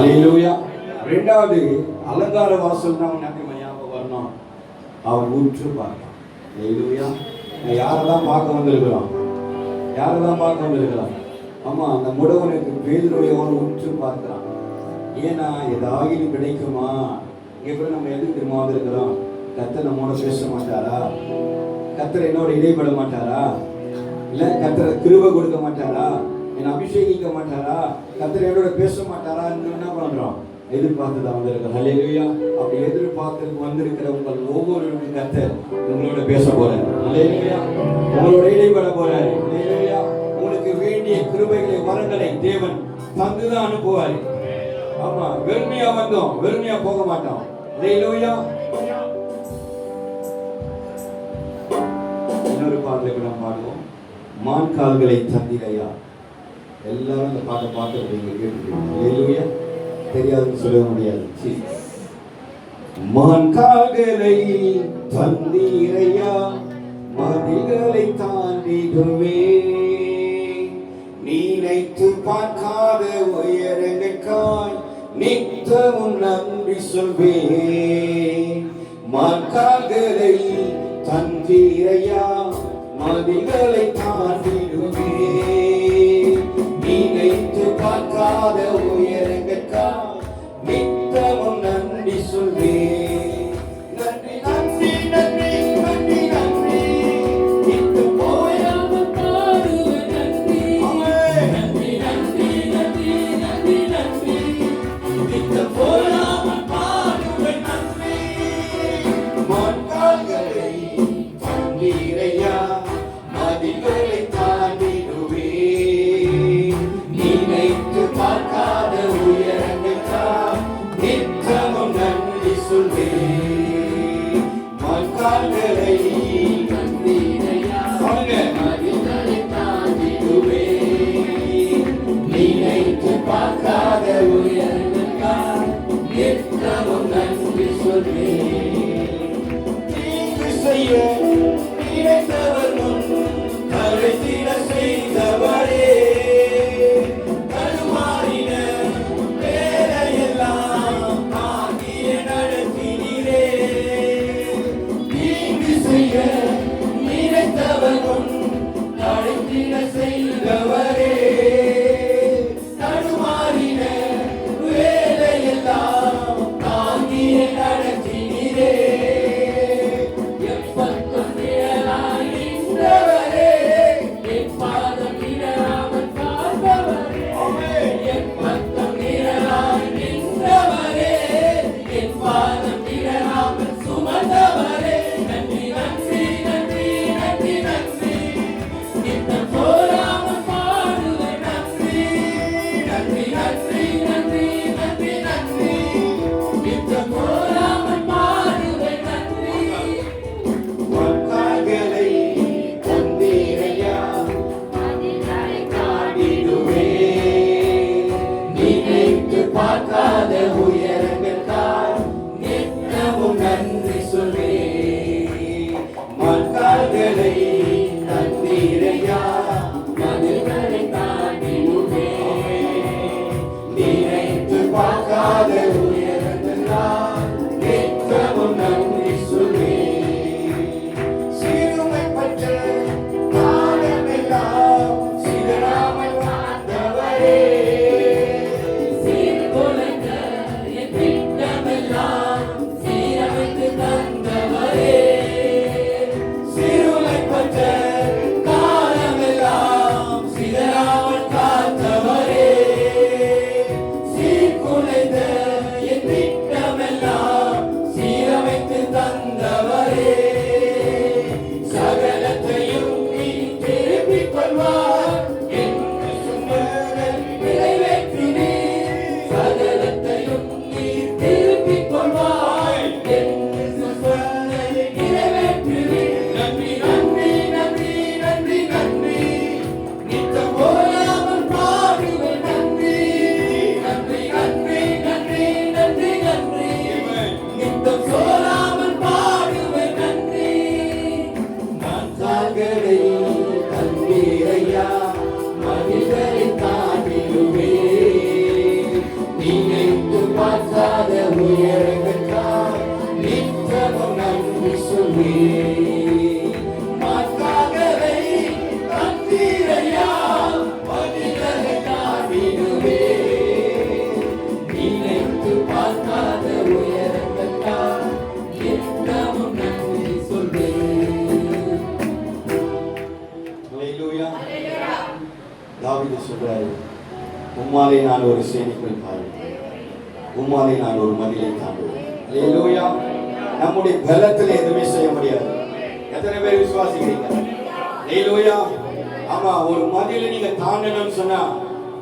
ஹல்லேலூயா. ரெண்டாவது அலங்கார வாசல் தான் உனக்கு ஞாபகம் வரணும். அவர் உற்று பார்க்கலாம். ஹல்லேலூயா. யாரெல்லாம் பார்க்க வந்திருக்கிறோம்? யாரெல்லாம் பார்க்க வந்திருக்கிறோம்? ஆமா, அந்த முடவனுக்கு பேதுருவை அவன் உற்று பார்க்கிறான். ஏன்னா ஏதாவது கிடைக்குமா? எப்படி நம்ம எதுக்கு திரும்ப வந்திருக்கிறோம்? கர்த்தர் நம்மோட பேச மாட்டாரா? கர்த்தர் என்னோட இடைப்பட மாட்டாரா? இல்ல கர்த்தர் கிருபை கொடுக்க மாட்டாரா? என்னை அபிஷேகிக்க மாட்டாரா? கர்த்தர் என்னோட பேச மாட்டாரா? என்ன பண்றோம்? எதிர்பார்த்து தான் வந்திருக்கிறோம். ஹல்லேலூயா. அப்படி எதிர்பார்த்து வந்திருக்கிற உங்கள் ஒவ்வொரு கர்த்தர் உங்களோட பேச போறாரு. ஹல்லேலூயா. உங்களோட இடைப்பட போறாரு. ஹல்லேலூயா. உங்களுக்கு வேண்டிய கிருபைகளை வரங்களை தேவன் தந்துதான் அனுப்புவார். ஆமா, வெறுமையா வந்தோம், வெறுமையா போக மாட்டோம். ஹல்லேலூயா. இன்னொரு பாடலுக்கு நாம் பாடுவோம். மான் கால்களை தந்திரையா. எல்லாரும் இந்த பாட்டை பார்த்து நீங்க கேட்டுருக்கீங்க. ஹல்லேலூயா. தெரியாதுன்னு சொல்ல முடியாது. மான் கால்களை தந்திரையா, மதில்களை தாண்டிடுவே, நினைத்து பார்க்காத உயரங்களுக்காய் நித்தமும் நன்றி சொல்வேன். மான் கால்களை தந்திரையா, மதில்களை தாண்டிடுவே, நினைத்து பார்க்காத உயரங்களுக்காய் நித்தமும் நன்றி சொல்வேன். நன்றி நன்றி நன்றி நன்றி நன்றி. இன்று போயாமல் பாடுவேன் நன்றி. நன்றி நன்றி நன்றி நன்றி நன்றி. இன்று போயாமல் பாடுவேன் நன்றி. மான்கால்களை தந்தீரையா, மதில்களை தாண்டிடுவே, நினைத்து பார்க்காத பார்க்காத உயரங்களுக்காய் நித்தமும் நன்றி சொல்வேன். மாற்றாகவே தந்தீரையா பதில்களை காட்டிடுவேன். நினைத்து பார்க்காத உயரங்களுக்காய் நித்தமும் நன்றி சொல்வேன். அல்லேலூயா. தாவீது சொல்றாரு, உம்மாலே நான் ஒரு சேனைக்குள் பாய்வேன், உம்மாலே நான் ஒரு மதிலை தாண்டுவேன். அல்லேலூயா. நம்முடைய பலத்தில் எதுவுமே செய்ய முடியாது. எத்தனை பேர் விசுவாசிக்கிறீங்க? அல்லேலூயா. ஆமா, ஒரு மதிலை நீங்க தாண்டணும்னு சொன்னா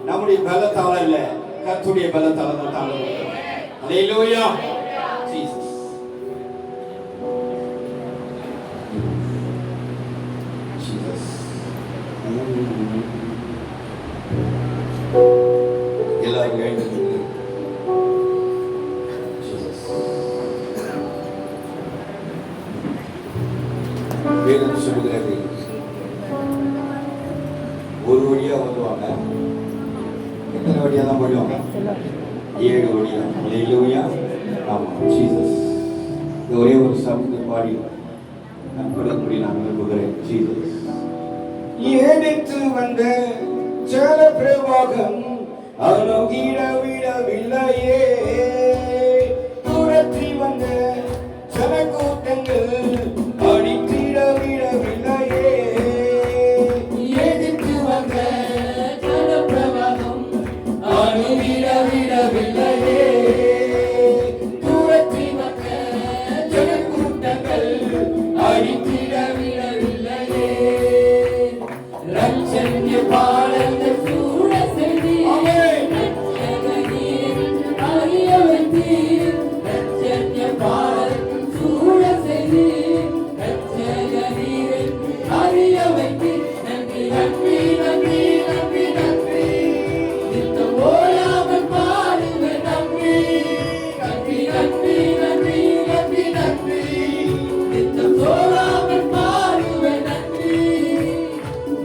நம்முடைய பலத்தால இல்ல, கர்த்தருடைய பலத்தால தான் தாண்ட முடியும். அல்லேலூயா. ஜீசஸ். ஜீசஸ். எல்லாரும் எழுந்து வேதம் சொல்லுகிறது, ஒரு வழியா வருவாங்க. எத்தனை வழியா தான் போயிடுவாங்க? 7 வழியா. அல்லேலூயா. ஆமா, ஜீசஸ். இந்த ஒரே ஒரு சப்தத்தை பாடி நான் கொடுக்கபடி நான் விரும்புகிறேன். ஜீசஸ். ஏனித்து வந்த ஜல பிரவாகம் அணுகிட விடவில்லையே, துரத்தி வந்த ஜனக்கூட்டங்கள் அடித்திட விடவில்லையே. எதிர்த்து வந்த ஜல பிரவாகம் அணுகிட விடவில்லையே, துரத்தி வந்த ஜனக்கூட்டங்கள் அடித்திட விடவில்லையே. ரட்சண்ய பாடல்கள் சூழ செய்தி அறிய வைத்தீர். ரட்சண்ய பாடல்கள் சூழ செய்தி அறிய வைத்தீர். நன்றி நன்றி நன்றி நன்றி நன்றி. நித்தம் ஓயாமல் பாடுவேன் நன்றி. நன்றி நன்றி நன்றி நன்றி நன்றி. நித்தம் ஓயாமல் பாடுவேன் நன்றி.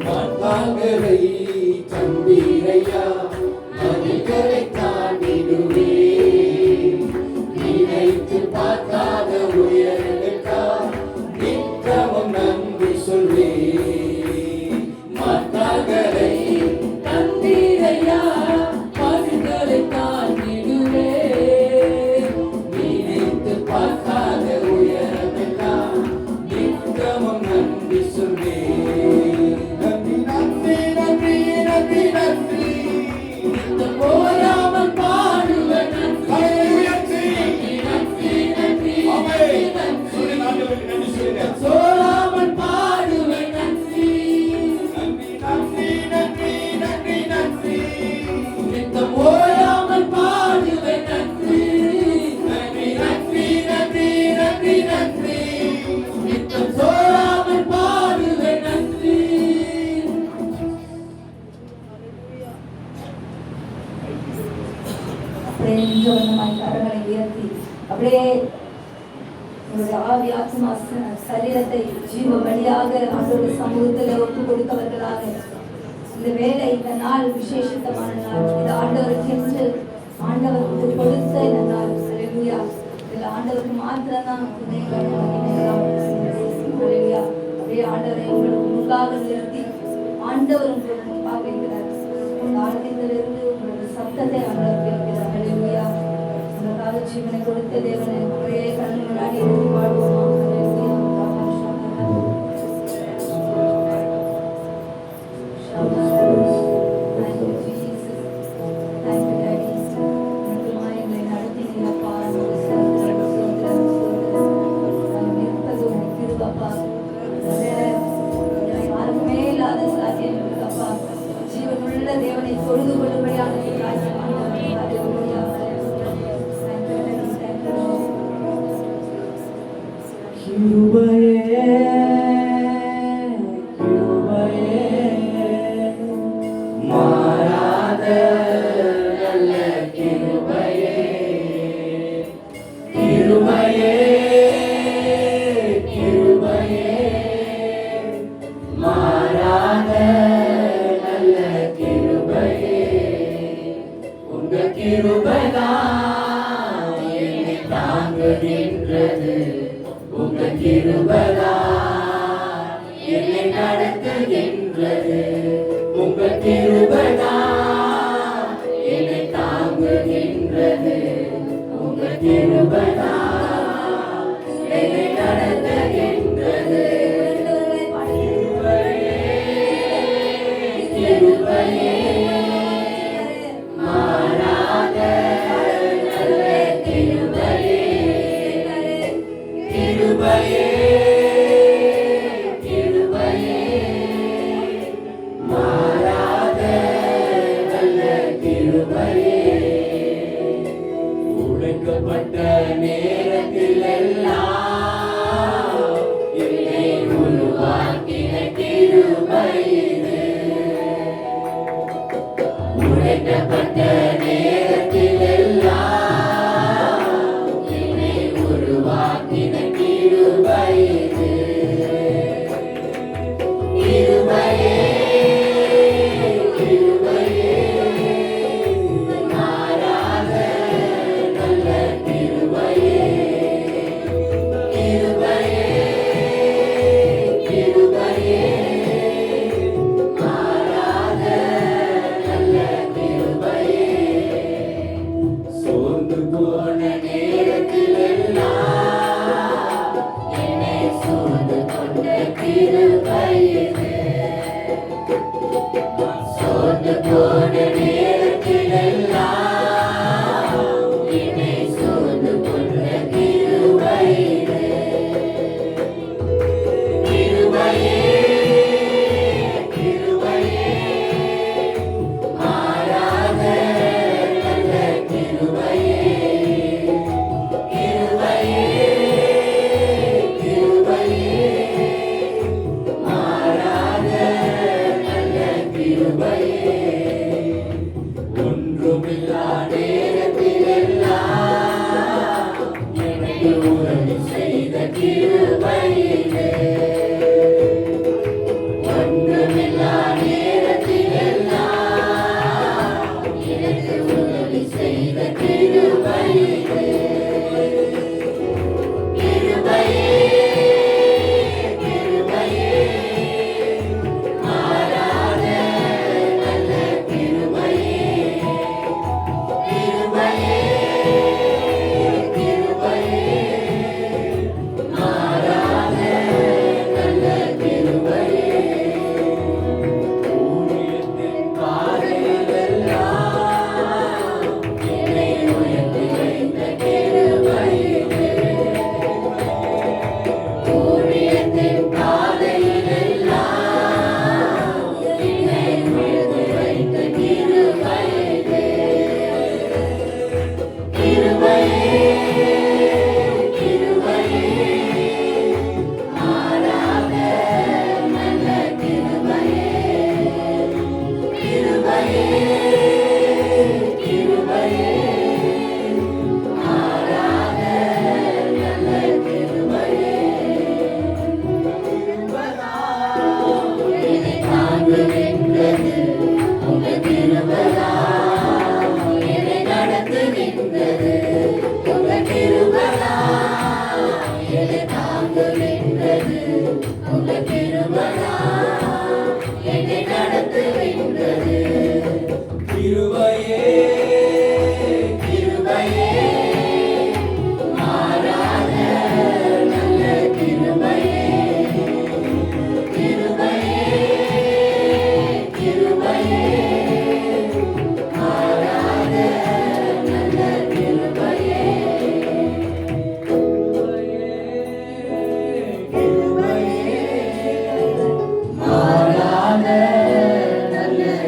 மாற்றாகவே தம்பீரையா மதில்களை தாண்டிடுவேன். நினைத்து பார்க்காத உயரங்களுக்காய் நித்தமும் நன்றி சொல்வேன். மாற்றாகவே தம்பீரையா மதில்களை தாண்டிடுவேன். நினைத்து பார்க்காத உயரங்களுக்காய் நித்தமும் நன்றி சொல்வேன். நன்றி நன்றி நன்றி நன்றி நன்றி. நித்தம் ஓயாமல் பாடுவேன் நன்றி. நன்றி நன்றி நன்றி நன்றி. சோராமல் பாடுவேன் நன்றி. நன்றி நன்றி நன்றி நன்றி நன்றி. நித்தம் ஓயாமல் பாடுவேன் நன்றி. நன்றி நன்றி நன்றி நன்றி நன்றி. நித்தம் சோராமல் பாடுவேன் நன்றி. அப்படியே நின்றவண்ணமாய் கரங்களை உயர்த்தி அப்படியே உங்களுடைய ஆவி ஆத்மா சரீரத்தை ஜீவ வழியாக ஆண்டவருடைய சமூகத்தில் ஒப்பு கொடுத்தவர்களாக இந்த வேலை, இந்த நாள் விசேஷத்தமான நாள். இது ஆண்டவருக்கு என்று ஆண்டவருக்கு கொடுத்த இந்த நாள். அல்லேலூயா. இதில் ஆண்டவருக்கு மாத்திரம்தான் துணை வேணும். அப்படியே ஆண்டவரை உங்களுக்கு முன்பாக நிறுத்தி ஆண்டவர் உங்களுக்கு முன்பாக இருக்கிறார். இந்த ஆண்டத்திலிருந்து உங்களுடைய சப்தத்தை ஆண்டவர் கேட்கிறார். அல்லேலூயா. உங்களுக்காக ஜீவனை கொடுத்த தேவனை அப்படியே கண்ணு முன்னாடி இருந்து பாடுவோமா? தேவனை தொழுது கொள்ளும்படியாக கிருபையே கிருபையே மாறாத நல்ல கிருபையே கிருபையே கிருபையே மாறாத நல்ல கிருபையே உங்க கிருபைதான் தாங்குகின்றது உங்க கிருபைதான் என்னை நடத்துகின்றது உங்க கிருபைதான் என்னை தாங்குகின்றது உங்க கிருபைதான் என்னை நடத்துகின்றது கிருபையே மாறாத நல்ல கிருபையே கிருபையே கிருபையே மாறாத நல்ல கிருபையே உடைக்கப்பட்ட நேரத்தில் எல்லாம் என்னை உருவாக்கின கிருபை இது உடைக்கப்பட்ட நேரத்தில் எல்லாம் என்னை உருவாக்கின கிருபை இது கிருபையே கிருபையே மாறாத நல்ல கிருபையே கிருபையே கிருபையே மாறாத நல்ல கிருபையே சோர்ந்து போன நேரத்தில் எல்லாம் என்னை சூழ்ந்து கொண்ட கிருபை இது சோர்ந்து போன நேரத்தில் எல்லாம் என்னை சூழ்ந்து கொண்ட கிருபை இது கிருபையே கிருபையே மாறாத நல்ல கிருபையே கிருபையே கிருபையே மாறாத நல்ல கிருபையே ஒன்றுமில்லா நேரத்தில் எல்லாம் எனக்கு உதவி செய்த கிருபை இது ஒன்றுமில்லா நேரத்தில் எல்லாம் எனக்கு உதவி செய்த கிருபை இது கிருபையே கிருபையே மாறாத நல்ல கிருபையே கிருபையே கிருபையே மாறாத நல்ல கிருபையே ஊழியத்தின் பாதையிலெல்லாம் என்னை உயர்த்தி வைத்த கிருபை இது ஊழியத்தின் பாதையிலெல்லாம் என்னை உயர்த்தி வைத்த கிருபை இது கிருபையே கிருபையே மாறாத நல்ல கிருபையே கிருபையே கிருபையே மாறாத நல்ல கிருபையே என்னை தாங்குகின்றது உங்க கிருபைதான் என்னை நடத்துகின்றது உங்க கிருபைதான் என்னை தாங்குகின்றது உங்க கிருபைதான் என்னை நடத்துகின்றது கிருபையே கிருபையே மாறாத நல்ல கிருபையே கிருபையே கிருபையே மாறாத நல்ல கிருபையே கிருபையே மாறாத நல்ல கிருபையே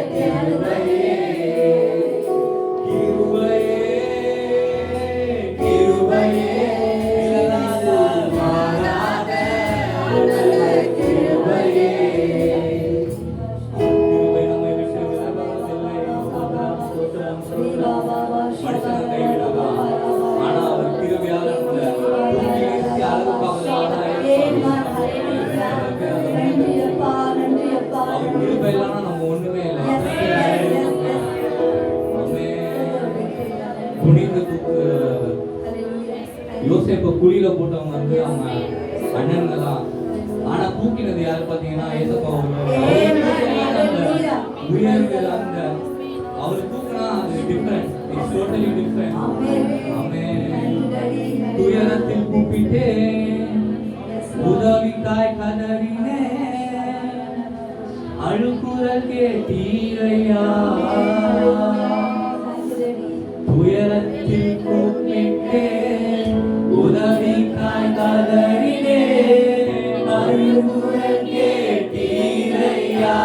Hallelujah. யோசேப்பை குழியில போட்டவங்க வந்து அவங்க அண்ணனுங்க தான். ஆனா தூக்கினது யாரு பார்த்தீங்கன்னா ஏசப்பா உயர்வு அந்த அவர் தூக்கினா அது டிஃப்ரெண்ட், இட்ஸ் டோட்டலி டிஃப்ரெண்ட். ஆமென். துயரத்தில் கூப்பிட்டேன், உதவிக்காய் கதறினேன், அழுகுரல் கேட்டீரையா. துயரத்தில் கூப்பிட்டேன், உதவிக்காய் கதறினேன், அழுகுரல் கேட்டீரையா.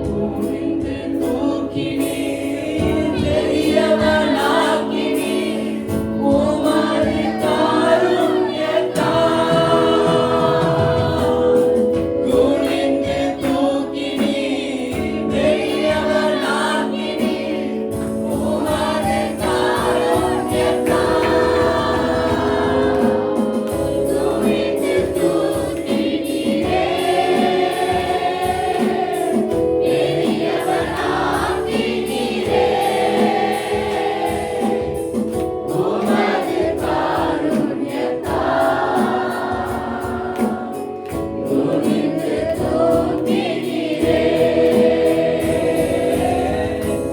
துணிந்து தூக்கினீர், பெரியவனாக்கினீர், உமது காருண்யத்தால். துணிந்து தூக்கினீர், பெரியவனாக்கினீர், உமது காருண்யத்தால். துணிந்து தூக்கினீரே, பெரியவனாக்கினீரே, உமது காருண்யத்தால். துணிந்து தூக்கினீரே,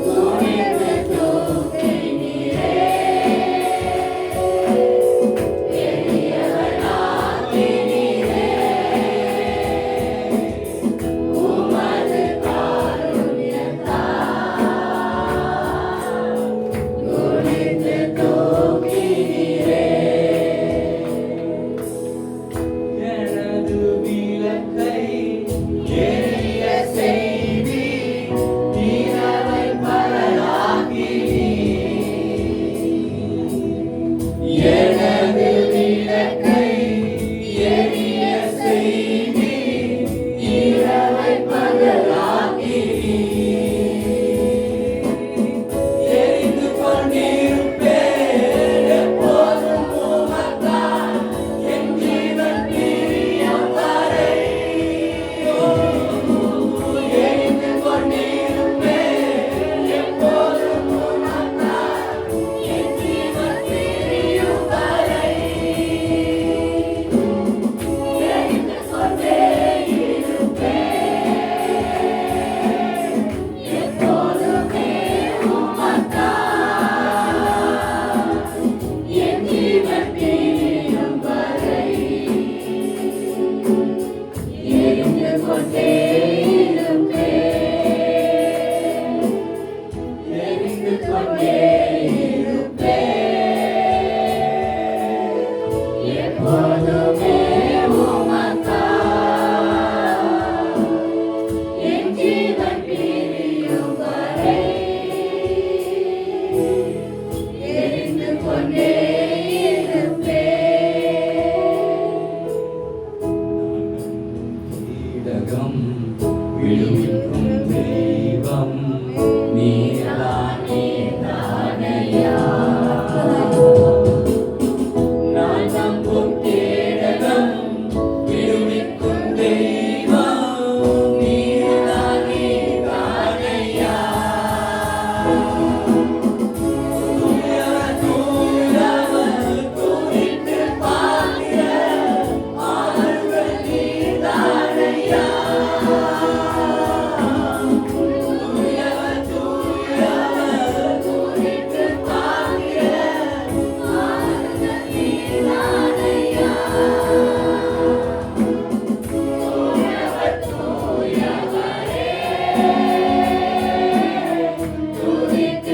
துணிந்து தூக்கினீரே, பெரியவனாக்கினீரே, உமது காருண்யத்தால். துணிந்து தூக்கினீரே. எனது விளக்கை எரிய செய்தி, இரவை பகலாக்கினீர். எனது விளக்கை எரிய செய்தி, இரவை பகலாக்கினீர். எரிந்து கொண்டிருப்பேன் எப்போதும் உமக்காய், என் ஜீவன் பிரியும் வரை. எரிந்து கொண்டிருப்பேன் எப்போதும் உமக்காய், என் ஜீவன் பிரியும் வரை. எரிந்து கொண்டே இருப்பேன் எப்போதுமே உமக்காய், என் ஜீவன் பிரியும் வரை. எரிந்து கொண்டே இருப்பேன், எரிந்து கொண்டே இருப்பேன் எப்போதுமே உமக்காய், என் ஜீவன் பிரியும் வரை. எரிந்து கொண்டே இருப்பேன். இடகம் விழுவிக்கும் தெய்வம் நீர்தானே தானையா. நான் நம்பும் கேடகம் விழுவிக்கும் தெய்வம் நீர்தானே தானையா. தூயவர் தூயவர் துதித்து பார்க்கிற ஆறுதல் நீர்தானையா. தூயவர் தூயவர் துதித்து பார்க்கிற ஆறுதல் நீர்தானையா. தூயவர் தூயவரே, துதித்து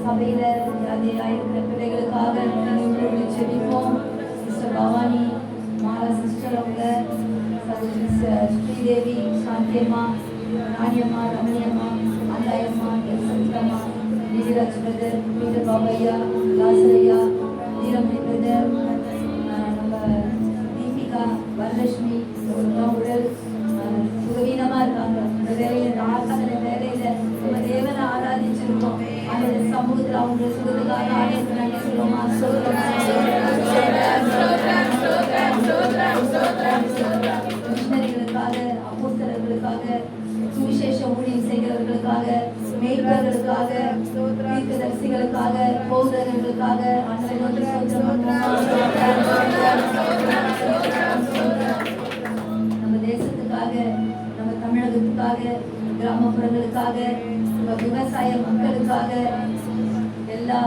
சபையில இருக்கிற பிள்ளைகளுக்காக நினைவுகளோடு ஜெபிப்போம். சிஸ்டர் பவானி மாலா சிஸ்டர் அவங்க, சகோதரி Sridevi, Shanthiyamma, Raniyamma, Ramaniyamma, Anthayamma, Chandramma, Neethiraj brother, Peter Babaiah, Lazaraiah, Veeramani brother, நம்ம தீபிகா, வரலட்சுமி, உடல் சுகவீனமா இருக்காங்க. இந்த வேலையில இந்த ஆராதனை வேலையில நம்ம தேவனை ஆராதிச்சிருக்கோம். அந்த சமூகத்தில் அவங்க சுகத்துக்காக ஆலயத்தில் நன்றி சொல்லுவோமா? மிஷனரிகளுக்காக, அப்போஸ்தலர்களுக்காக, சுவிசேஷ ஊழியம் செய்கிறவர்களுக்காக, மேய்ப்பர்களுக்காக, தீர்க்கதரிசிகளுக்காக, போதகர்களுக்காக ஆண்டவரை நோக்கி ஸ்தோத்திரம் பண்ணுவோம். நம்ம தேசத்துக்காக, நம்ம தமிழகத்துக்காக, கிராமப்புறங்களுக்காக, நம்ம விவசாய மக்களுக்காக, எல்லா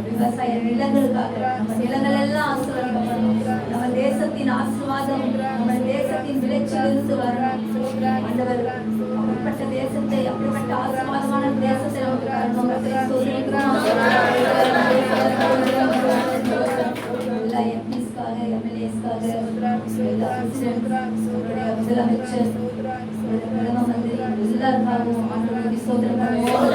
விவசாய நிலங்களுக்காக, நம்ம நிலங்கள் எல்லாம் ஆசீர்வதிக்கப்படணும். நம்ம தேசத்தின் ஆசீர்வாதம் நம்ம தேசத்தின் விளைச்சலிருந்து வரணும். ஆண்டவர் அப்படிப்பட்ட தேசத்தை, அப்படிப்பட்ட ஆசீர்வாதமான தேசத்தை நமக்கு தரணும். எல்லா எம்பிஸ்க்காக, எம்எல்ஏஸ்க்காக, எல்லா முதலமைச்சர், பிரதம மந்திரி எல்லாருக்காகவும் ஆண்டவருக்கு ஸ்தோத்திரம் பண்ணுவோம்.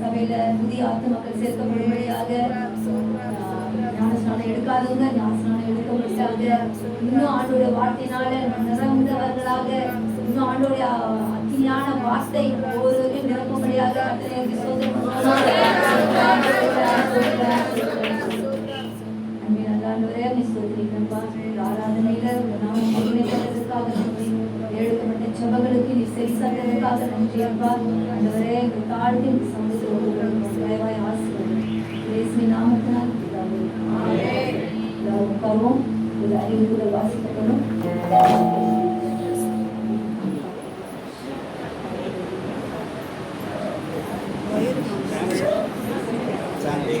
சபையில புதிய ஆத்துமக்கள் சேர்க்கப்படும்படியாக ஞானஸ்நானம் எடுக்காதவங்க ஞானஸ்நானம் எடுக்கப்பட்டாங்க. இன்னும் ஆண்டோட வார்த்தையினால நிரம்புகிறவர்களாக, இன்னும் ஆண்டோடைய அத்தியான வார்த்தை ஒவ்வொருவரையும் நிரப்பும்படியாக கர்த்தருக்கு ஸ்தோத்திரம் பண்ணுவோம். ஆண்டவரே நீ ஸ்தோத்திரிக்கிறப்பா. ஆராதனையில நாம மகிமைப்படுறதுக்காக நன்றி. எழுதப்பட்ட ஜெபங்களுக்கு நீ செவி சாய்த்ததற்காக நன்றி அப்பா. ஆண்டவரே தாழ்த்தி சமூகத்தில் தயவாய் ஆசீர்வதி. இயேசுவின் நாமத்தினால் பிதாவே. ஆமென். உட்காருவோம். ஒரு அறிவிப்புகள் வாசிக்கப்படும். சாந்தி